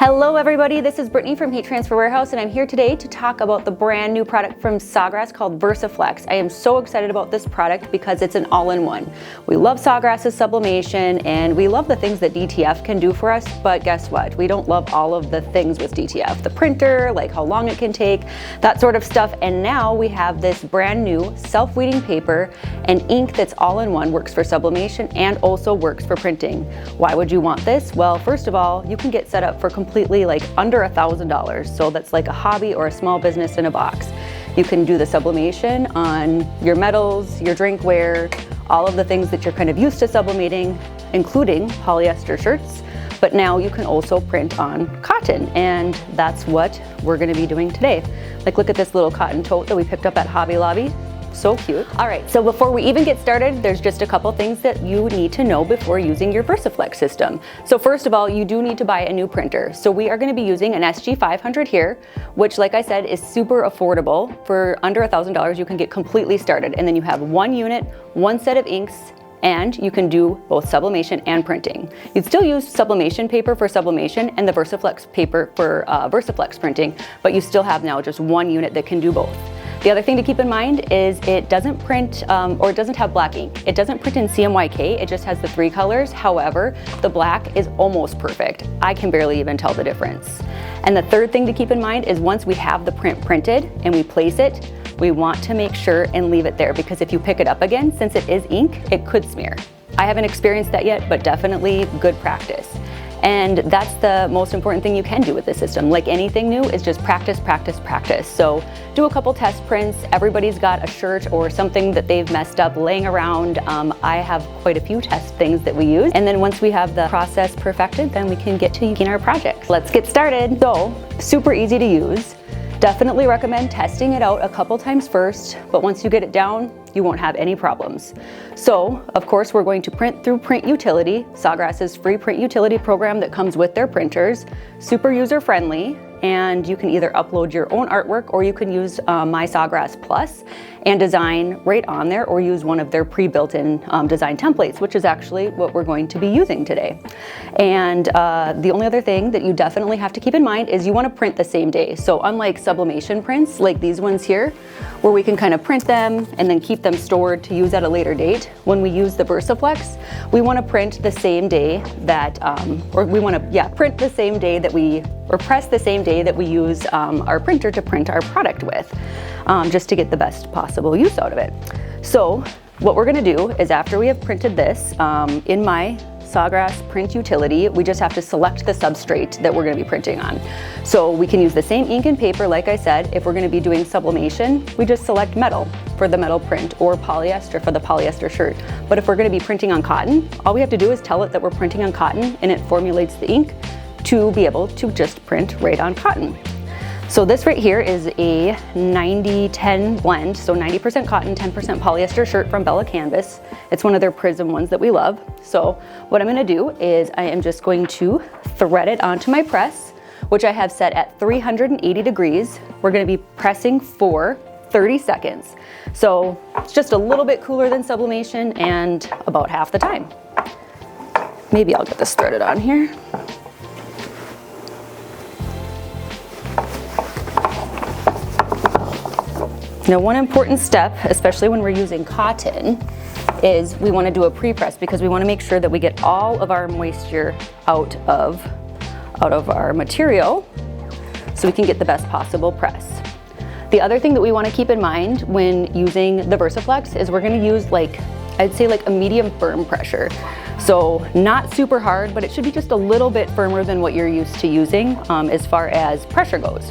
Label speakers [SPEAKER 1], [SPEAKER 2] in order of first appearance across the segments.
[SPEAKER 1] Hello everybody, this is Brittany from Heat Transfer Warehouse and I'm here today to talk about the brand new product from Sawgrass called Versaflex. I am so excited about this product because it's an all-in-one. We love Sawgrass's sublimation and we love the things that DTF can do for us, but guess what? We don't love all of the things with DTF. The printer, like how long it can take, that sort of stuff. And now we have this brand new self-weeding paper and ink that's all-in-one, works for sublimation and also works for printing. Why would you want this? Well, first of all, you can get set up for completely like under $1,000. So that's like a hobby or a small business in a box. You can do the sublimation on your metals, your drinkware, all of the things that you're kind of used to sublimating, including polyester shirts. But now you can also print on cotton, and that's what we're gonna be doing today. Like, look at this little cotton tote that we picked up at Hobby Lobby. So cute. All right, so before we even get started, there's just a couple things that you need to know before using your Versaflex system. So first of all, you do need to buy a new printer. So we are going to be using an SG500 here, which, like I said, is super affordable. For under $1,000, you can get completely started. And then you have one unit, one set of inks, and you can do both sublimation and printing. You'd still use sublimation paper for sublimation and the Versaflex paper for Versaflex printing, but you still have now just one unit that can do both. The other thing to keep in mind is it doesn't print, or it doesn't have black ink. It doesn't print in CMYK, it just has the 3 colors. However, the black is almost perfect. I can barely even tell the difference. And the third thing to keep in mind is once we have the print printed and we place it, we want to make sure and leave it there, because if you pick it up again, since it is ink, it could smear. I haven't experienced that yet, but definitely good practice. And that's the most important thing you can do with this system. Like anything new, is just practice, practice, practice. So do a couple test prints. Everybody's got a shirt or something that they've messed up laying around. I have quite a few test things that we use. And then once we have the process perfected, then we can get to using our projects. Let's get started. So super easy to use. Definitely recommend testing it out a couple times first, but once you get it down, you won't have any problems. So, of course, we're going to print through Print Utility, Sawgrass's free print utility program that comes with their printers. Super user-friendly, and you can either upload your own artwork or you can use MySawgrass Plus and design right on there, or use one of their pre-built-in design templates, which is actually what we're going to be using today. And the only other thing that you definitely have to keep in mind is you want to print the same day. So unlike sublimation prints, like these ones here, where we can kind of print them and then keep them stored to use at a later date, when we use the Versaflex, we want to print the same day that, print the same day that we, or press the same day that we use our printer to print our product with, just to get the best possible use out of it. So what we're gonna do is, after we have printed this in my Sawgrass print utility, we just have to select the substrate that we're gonna be printing on. So we can use the same ink and paper, like I said. If we're gonna be doing sublimation, we just select metal for the metal print, or polyester for the polyester shirt. But if we're gonna be printing on cotton, all we have to do is tell it that we're printing on cotton, and it formulates the ink to be able to just print right on cotton. So this right here is a 90-10 blend, so 90% cotton, 10% polyester shirt from Bella Canvas. It's one of their prism ones that we love. So what I'm gonna do is I am just going to thread it onto my press, which I have set at 380 degrees. We're gonna be pressing for 30 seconds. So it's just a little bit cooler than sublimation and about half the time. Maybe I'll get this threaded on here. Now, one important step, especially when we're using cotton, is we want to do a pre-press, because we want to make sure that we get all of our moisture out of our material so we can get the best possible press. The other thing that we want to keep in mind when using the Versaflex is we're going to use, I'd say a medium firm pressure. So not super hard, but it should be just a little bit firmer than what you're used to using as far as pressure goes.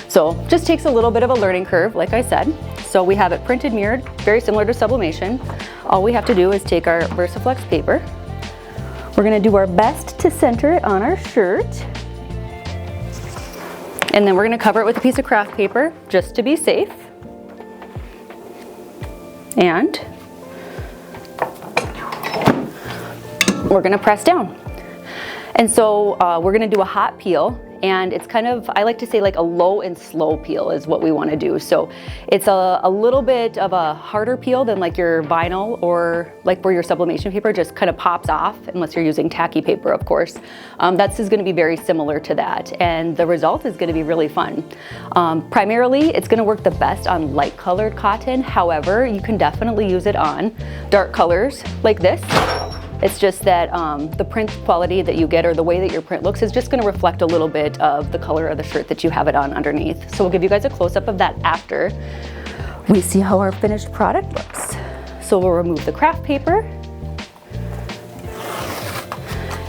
[SPEAKER 1] So just takes a little bit of a learning curve, like I said. So we have it printed mirrored, very similar to sublimation. All we have to do is take our Versaflex paper. We're gonna do our best to center it on our shirt. And then we're gonna cover it with a piece of craft paper just to be safe. And we're gonna press down. And so we're gonna do a hot peel, and it's kind of, I like to say like a low and slow peel is what we wanna do. So it's a little bit of a harder peel than like your vinyl or like where your sublimation paper just kind of pops off, unless you're using tacky paper, of course. This is gonna be very similar to that, and the result is gonna be really fun. Primarily, it's gonna work the best on light colored cotton. However, you can definitely use it on dark colors like this. It's just that the print quality that you get, or the way that your print looks, is just gonna reflect a little bit of the color of the shirt that you have it on underneath. So we'll give you guys a close-up of that after we see how our finished product looks. So we'll remove the craft paper.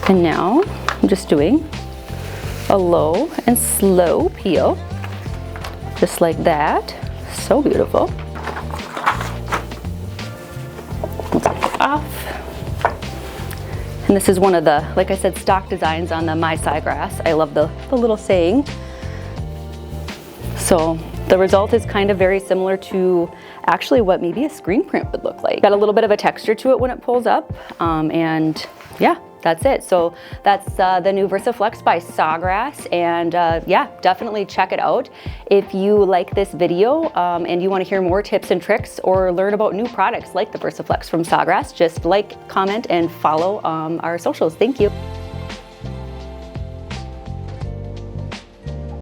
[SPEAKER 1] And now I'm just doing a low and slow peel, just like that. So beautiful. We'll take it off. And this is one of the, like I said, stock designs on the MySawgrass. I love the little saying. So the result is kind of very similar to actually what maybe a screen print would look like. Got a little bit of a texture to it when it pulls up, and yeah, that's it. So that's the new VersaFlex by Sawgrass, and yeah, definitely check it out. If you like this video and you want to hear more tips and tricks or learn about new products like the VersaFlex from Sawgrass, just like, comment, and follow our socials. Thank you.